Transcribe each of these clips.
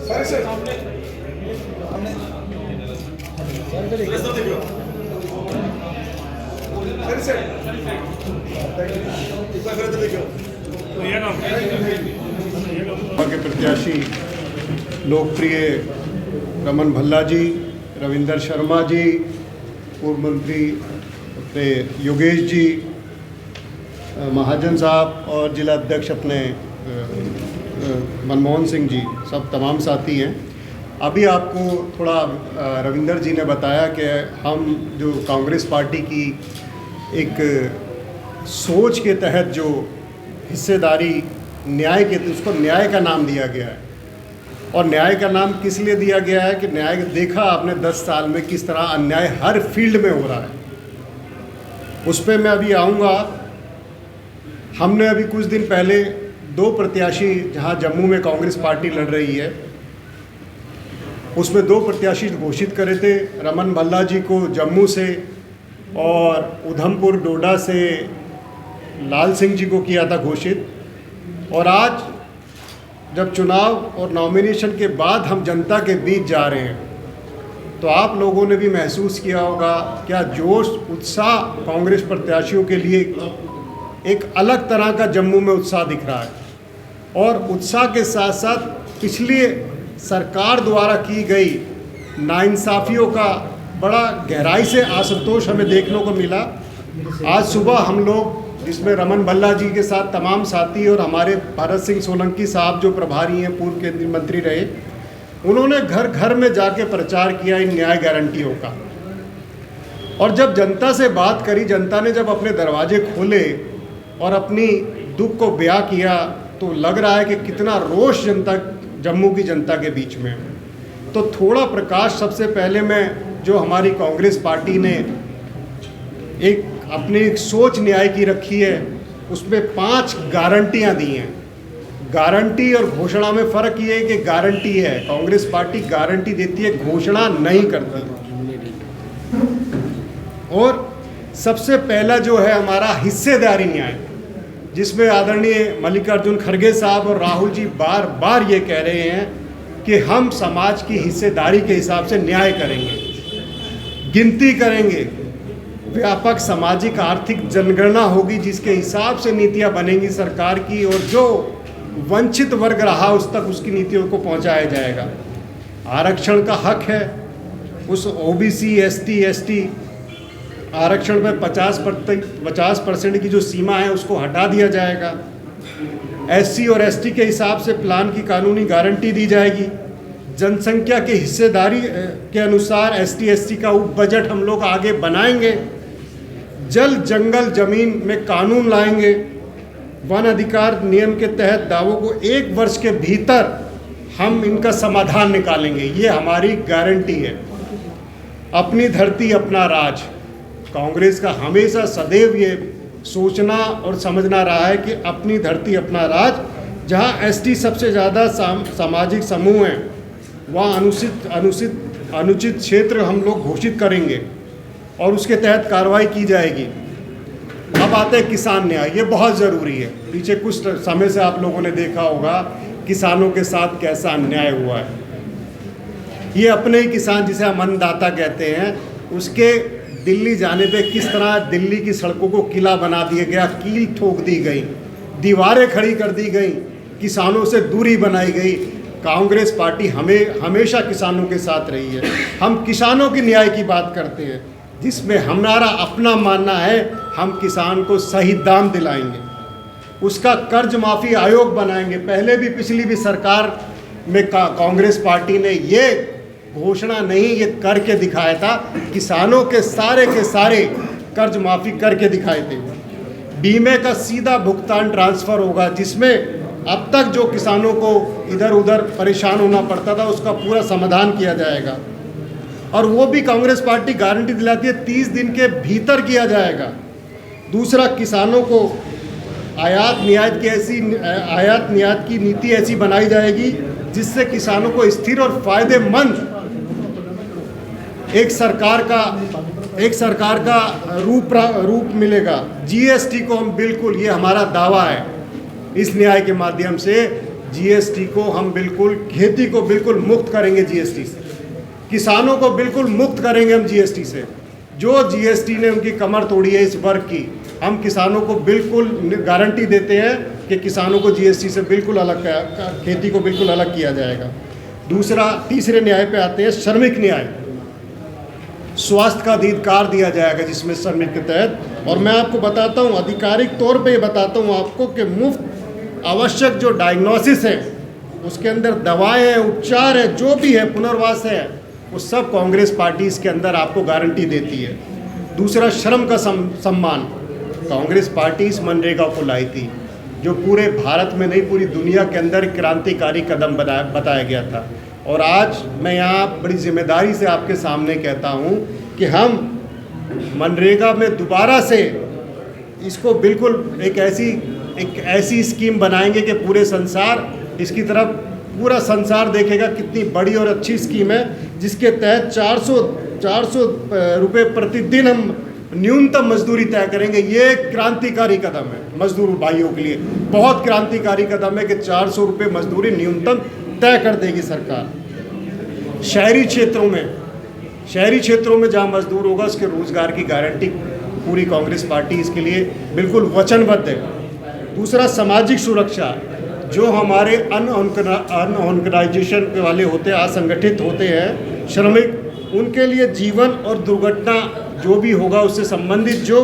के प्रत्याशी लोकप्रिय रमन भल्ला जी, रविंदर शर्मा जी, पूर्व मंत्री अपने योगेश जी, महाजन साहब और जिला अध्यक्ष अपने मनमोहन सिंह जी, सब तमाम साथी हैं। अभी आपको थोड़ा रविंदर जी ने बताया कि हम जो कांग्रेस पार्टी की एक सोच के तहत जो हिस्सेदारी न्याय के, उसको न्याय का नाम दिया गया है। और न्याय का नाम किस लिए दिया गया है कि न्याय देखा आपने 10 साल में किस तरह अन्याय हर फील्ड में हो रहा है। उस पर मैं अभी आऊँगा। हमने अभी कुछ दिन पहले 2 प्रत्याशी, जहाँ जम्मू में कांग्रेस पार्टी लड़ रही है, उसमें 2 प्रत्याशी घोषित करे थे। रमन भल्ला जी को जम्मू से और उधमपुर डोडा से लाल सिंह जी को किया था घोषित। और आज जब चुनाव और नॉमिनेशन के बाद हम जनता के बीच जा रहे हैं, तो आप लोगों ने भी महसूस किया होगा क्या जोश उत्साह कांग्रेस प्रत्याशियों के लिए एक अलग तरह का जम्मू में उत्साह दिख रहा है। और उत्साह के साथ साथ पिछली सरकार द्वारा की गई नाइंसाफ़ियों का बड़ा गहराई से असंतोष हमें देखने को मिला। आज सुबह हम लोग, जिसमें रमन भल्ला जी के साथ तमाम साथी और हमारे भरत सिंह सोलंकी साहब जो प्रभारी हैं, पूर्व केंद्रीय मंत्री रहे, उन्होंने घर घर में जाके प्रचार किया इन न्याय गारंटियों का। और जब जनता से बात करी, जनता ने जब अपने दरवाजे खोले और अपनी दुख को बयां किया, तो लग रहा है कि कितना रोष जनता, जम्मू की जनता के बीच में। तो थोड़ा प्रकाश सबसे पहले मैं, जो हमारी कांग्रेस पार्टी ने एक अपनी एक सोच न्याय की रखी है, उसमें 5 गारंटियां दी हैं। गारंटी और घोषणा में फ़र्क ये है कि गारंटी है, कांग्रेस पार्टी गारंटी देती है, घोषणा नहीं करती। और सबसे पहला जो है हमारा हिस्सेदारी न्याय, जिसमें आदरणीय मल्लिकार्जुन खड़गे साहब और राहुल जी बार बार ये कह रहे हैं कि हम समाज की हिस्सेदारी के हिसाब से न्याय करेंगे, गिनती करेंगे, व्यापक सामाजिक आर्थिक जनगणना होगी, जिसके हिसाब से नीतियां बनेंगी सरकार की, और जो वंचित वर्ग रहा उस तक उसकी नीतियों को पहुंचाया जाएगा। आरक्षण का हक है, उस ओबीसी एसटी आरक्षण में 50% की जो सीमा है उसको हटा दिया जाएगा। एससी और एसटी के हिसाब से प्लान की कानूनी गारंटी दी जाएगी। जनसंख्या के हिस्सेदारी के अनुसार एसटी एससी का उप बजट हम लोग आगे बनाएंगे। जल जंगल जमीन में कानून लाएंगे। वन अधिकार नियम के तहत दावों को 1 वर्ष के भीतर हम इनका समाधान निकालेंगे, ये हमारी गारंटी है। अपनी धरती अपना राज, कांग्रेस का हमेशा सदैव ये सोचना और समझना रहा है कि अपनी धरती अपना राज। जहां एसटी सबसे ज़्यादा सामाजिक समूह हैं, वहाँ अनुचित क्षेत्र हम लोग घोषित करेंगे और उसके तहत कार्रवाई की जाएगी। अब आते हैं किसान न्याय, ये बहुत ज़रूरी है। पीछे कुछ समय से आप लोगों ने देखा होगा किसानों के साथ कैसा अन्याय हुआ है। ये अपने ही किसान, जिसे हम अन्नदाता कहते हैं, उसके दिल्ली जाने पे किस तरह दिल्ली की सड़कों को किला बना दिया गया, कील ठोक दी गई, दीवारें खड़ी कर दी गई, किसानों से दूरी बनाई गई। कांग्रेस पार्टी हमेशा किसानों के साथ रही है। हम किसानों की न्याय की बात करते हैं, जिसमें हमारा अपना मानना है हम किसान को सही दाम दिलाएंगे, उसका कर्ज माफ़ी आयोग बनाएंगे। पहले भी, पिछली भी सरकार में कांग्रेस पार्टी ने ये घोषणा नहीं, ये करके दिखाया था। किसानों के सारे कर्ज माफ़ी करके दिखाए थे। बीमे का सीधा भुगतान ट्रांसफ़र होगा, जिसमें अब तक जो किसानों को इधर उधर परेशान होना पड़ता था उसका पूरा समाधान किया जाएगा। और वो भी कांग्रेस पार्टी गारंटी दिलाती है 30 दिन के भीतर किया जाएगा। दूसरा, किसानों को आयात निर्यात की नीति ऐसी बनाई जाएगी जिससे किसानों को स्थिर और फायदेमंद एक सरकार का रूप मिलेगा। जीएसटी को हम बिल्कुल, ये हमारा दावा है, इस न्याय के माध्यम से जीएसटी को हम बिल्कुल, खेती को बिल्कुल मुक्त करेंगे जीएसटी से, किसानों को बिल्कुल मुक्त करेंगे हम जीएसटी से। जो जीएसटी ने उनकी कमर तोड़ी है इस वर्ग की, हम किसानों को बिल्कुल गारंटी देते हैं कि किसानों को जीएसटी से बिल्कुल अलग, खेती को बिल्कुल अलग किया जाएगा। तीसरे न्याय पे आते हैं, श्रमिक न्याय। स्वास्थ्य का अधिकार दिया जाएगा जिसमें श्रमिक के तहत, और मैं आपको बताता हूँ, आधिकारिक तौर पे ये बताता हूँ आपको कि मुफ्त आवश्यक जो डायग्नोसिस है, उसके अंदर दवाएं हैं, उपचार है, जो भी है, पुनर्वास है, वो सब कांग्रेस पार्टी इसके अंदर आपको गारंटी देती है। दूसरा, श्रम का सम्मान। कांग्रेस पार्टी इस मनरेगा को लाई थी, जो पूरे भारत में नहीं पूरी दुनिया के अंदर क्रांतिकारी कदम बताया गया था। और आज मैं यहाँ बड़ी जिम्मेदारी से आपके सामने कहता हूँ कि हम मनरेगा में दोबारा से इसको बिल्कुल एक ऐसी स्कीम बनाएंगे कि पूरे संसार इसकी तरफ, पूरा संसार देखेगा कितनी बड़ी और अच्छी स्कीम है, जिसके तहत 400 रुपये प्रतिदिन हम न्यूनतम मजदूरी तय करेंगे। ये क्रांतिकारी कदम है मजदूर भाइयों के लिए, बहुत क्रांतिकारी कदम है कि 400 रुपये मजदूरी न्यूनतम तय कर देगी सरकार। शहरी क्षेत्रों में जहाँ मजदूर होगा उसके रोजगार की गारंटी पूरी कांग्रेस पार्टी इसके लिए बिल्कुल वचनबद्ध है। दूसरा, सामाजिक सुरक्षा। जो हमारे अनऑर्गेनाइजेशन वाले होते हैं, असंगठित होते हैं श्रमिक, उनके लिए जीवन और दुर्घटना जो भी होगा उससे संबंधित जो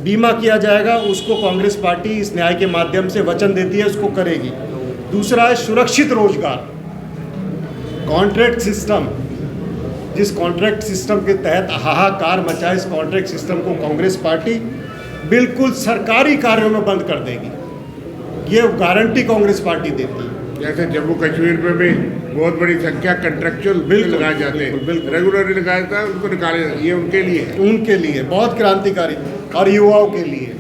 बीमा किया जाएगा, उसको कांग्रेस पार्टी इस न्याय के माध्यम से वचन देती है, उसको करेगी। दूसरा है सुरक्षित रोजगार। कॉन्ट्रैक्ट सिस्टम, जिस कॉन्ट्रैक्ट सिस्टम के तहत हाहाकार मचा, इस कॉन्ट्रैक्ट सिस्टम को कांग्रेस पार्टी बिल्कुल सरकारी कार्यों में बंद कर देगी। ये गारंटी कांग्रेस पार्टी देती है। जैसे जम्मू कश्मीर में भी बहुत बड़ी संख्या कंट्रेक्चुअल लगाए जाते हैं, रेगुलरली लगाया जाता है, उनको निकाले जाते हैं। ये उनके लिए बहुत क्रांतिकारी, और युवाओं के लिए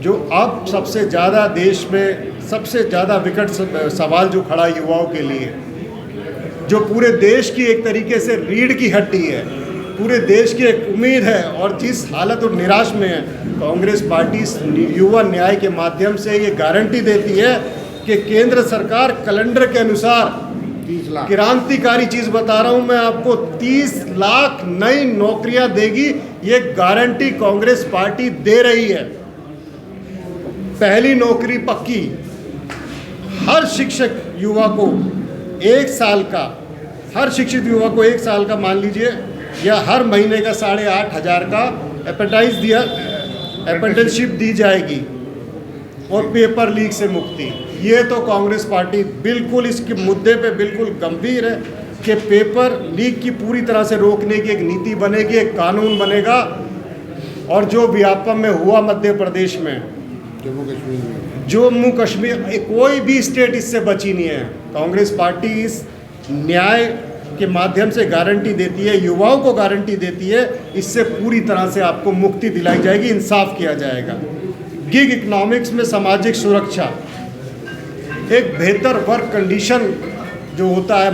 जो अब सबसे ज़्यादा देश में सबसे ज़्यादा विकट सवाल जो खड़ा है युवाओं के लिए, जो पूरे देश की एक तरीके से रीढ़ की हड्डी है, पूरे देश की एक उम्मीद है, और जिस हालत और निराश में है, कांग्रेस पार्टी युवा न्याय के माध्यम से ये गारंटी देती है कि केंद्र सरकार कैलेंडर के अनुसार 30 लाख, क्रांतिकारी चीज़ बता रहा हूँ मैं आपको, 30 लाख नई नौकरियां देगी। ये गारंटी कांग्रेस पार्टी दे रही है। पहली नौकरी पक्की, हर शिक्षक युवा को 1 साल का, हर शिक्षित युवा को 1 साल का मान लीजिए, या हर महीने का 8,500 का अप्रेंटिसशिप दी जाएगी, और पेपर लीक से मुक्ति। ये तो कांग्रेस पार्टी बिल्कुल इसके मुद्दे पे बिल्कुल गंभीर है कि पेपर लीक की पूरी तरह से रोकने की एक नीति बनेगी, एक कानून बनेगा। और जो व्यापम में हुआ मध्य प्रदेश में, जम्मू कश्मीर, कोई भी स्टेट इससे बची नहीं है। कांग्रेस पार्टी इस न्याय के माध्यम से गारंटी देती है, युवाओं को गारंटी देती है, इससे पूरी तरह से आपको मुक्ति दिलाई जाएगी, इंसाफ किया जाएगा। गिग इकोनॉमिक्स में सामाजिक सुरक्षा, एक बेहतर वर्क कंडीशन जो होता है,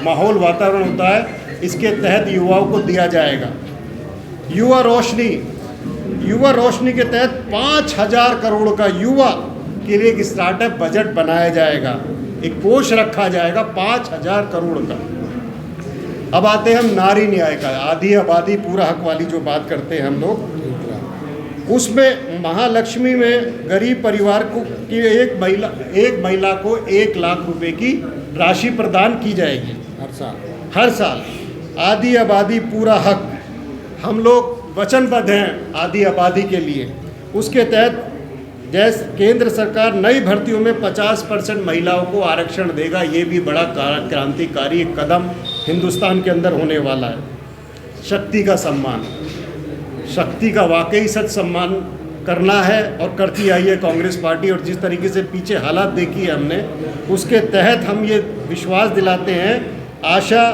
माहौल वातावरण होता है, इसके तहत युवाओं को दिया जाएगा। युवा रोशनी के तहत 5,000 करोड़ का युवा के लिए एक स्टार्टअप बजट बनाया जाएगा, एक कोष रखा जाएगा 5,000 करोड़ का। अब आते हैं हम नारी न्याय का, आधी आबादी पूरा हक वाली जो बात करते हैं हम लोग, उसमें महालक्ष्मी में गरीब परिवार को की एक महिला को 1 लाख रुपए की राशि प्रदान की जाएगी हर साल। आधी आबादी पूरा हक, हम लोग वचनबद्ध हैं आधी आबादी के लिए। उसके तहत जैसे केंद्र सरकार नई भर्तियों में 50% महिलाओं को आरक्षण देगा, ये भी बड़ा क्रांतिकारी कदम हिंदुस्तान के अंदर होने वाला है। शक्ति का सम्मान, शक्ति का वाकई सच सम्मान करना है, और करती आई है कांग्रेस पार्टी। और जिस तरीके से पीछे हालात देखी है हमने, उसके तहत हम ये विश्वास दिलाते हैं, आशा,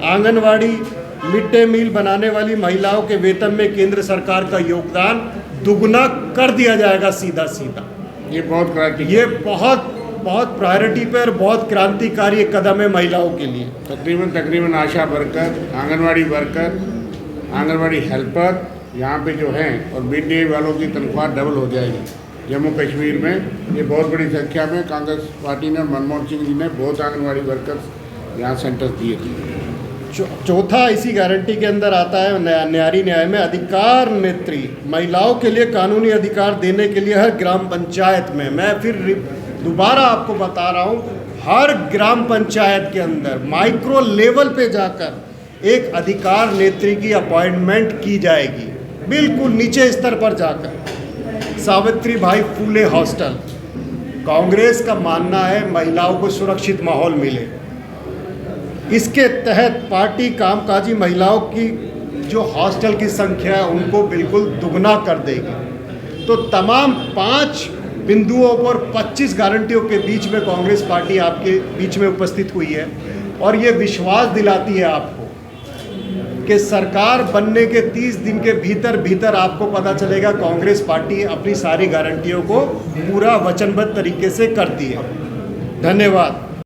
आंगनवाड़ी, मिड डे मील बनाने वाली महिलाओं के वेतन में केंद्र सरकार का योगदान दुगना कर दिया जाएगा सीधा। ये बहुत प्रायोरिटी पर बहुत क्रांतिकारी कदम है महिलाओं के लिए। तकरीबन ASHA worker, anganwadi worker, anganwadi helper यहाँ पे जो हैं, और मिड डे वालों की तनख्वाह डबल हो जाएगी। जम्मू कश्मीर में। ये बहुत बड़ी संख्या में कांग्रेस पार्टी ने और मनमोहन सिंह जी ने बहुत आंगनवाड़ी वर्कर्स यहाँ सेंटर्स दिए थे। चौथा इसी गारंटी के अंदर आता है न्यारी न्याय में अधिकार नेत्री, महिलाओं के लिए कानूनी अधिकार देने के लिए हर ग्राम पंचायत में, मैं फिर दोबारा आपको बता रहा हूँ, हर ग्राम पंचायत के अंदर माइक्रो लेवल पे जाकर एक अधिकार नेत्री की अपॉइंटमेंट की जाएगी, बिल्कुल नीचे स्तर पर जाकर। सावित्री भाई फूले हॉस्टल, कांग्रेस का मानना है महिलाओं को सुरक्षित माहौल मिले, इसके तहत पार्टी कामकाजी महिलाओं की जो हॉस्टल की संख्या है उनको बिल्कुल दुगना कर देगी। तो तमाम 5 बिंदुओं पर 25 गारंटियों के बीच में कांग्रेस पार्टी आपके बीच में उपस्थित हुई है और ये विश्वास दिलाती है आपको कि सरकार बनने के 30 दिन के भीतर आपको पता चलेगा कांग्रेस पार्टी अपनी सारी गारंटियों को पूरा वचनबद्ध तरीके से करती है। धन्यवाद।